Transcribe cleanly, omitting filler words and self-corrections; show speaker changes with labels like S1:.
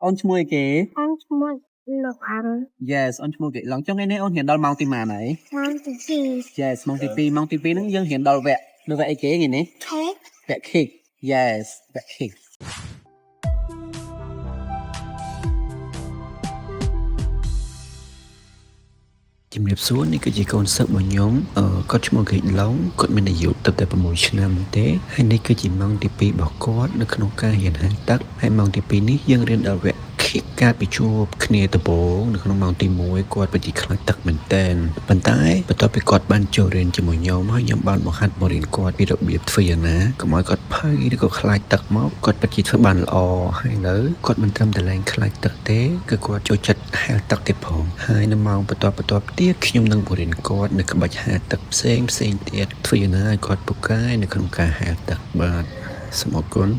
S1: អូនឈ្មោះអីគេ
S2: con một lục hằng
S1: Yes អូនឈ្មោះគេឡងចុងថ្ងៃនេះអូនរៀនដល់ម៉ោងទីម៉ានហើយ
S2: con thứ gì
S1: Yes ម៉ោងទី2ម៉ោងទី2ហ្នឹងយើងរៀនដល់វគ្គអីគេថ្ងៃនេះ
S2: thế
S1: វគ្គ kick Yes វគ្គ kick ជំរាបសួរនេះគឺជាកូនសិស្សរបស់ខ្ញុំគាត់ឈ្មោះគេឡុងគាត់មានអាយុទៅតែ6ឆ្នាំទេហើយនេះគឺជាម៉ោងទី2របស់គាត់នៅក្នុងការរៀនហាត់ទឹកហើយម៉ោងទី2នេះយើងរៀនដល់វគ្គ kick ការពីជួបគ្នាដំបូងនៅក្នុងម៉ោងទី1គាត់ពិតជាខ្លាចទឹកមែនទែនប៉ុន្តែបន្ទាប់ពីគាត់បានចូលរៀនជាមួយខ្ញុំហើយខ្ញុំបានបង្ហាត់បរិញ្ញាគាត់ពីរបៀបធ្វើយ៉ាងណាកុំឲ្យគាត់ភ័យឬក៏ខ្លាចទឹកមកគាត់ពិតជាធ្វើបានល្អហើយឥឡូវគាត់មិនត្រឹមតែលែងខ្លាចទឹកទេគឺគាត់ចូលចិត្តហែលទឹកទៀតផងហើយនៅម៉ោងបន្ទាប់ទៀតខ្ញុំនឹងបរិញ្ញាគាត់នៅក្បាច់ហែលទឹកផ្សេងទៀតធ្វើយ៉ាងណាឲ្យគាត់ពូកែនៅក្នុងការហែលទឹកបាទសូមអរគុណ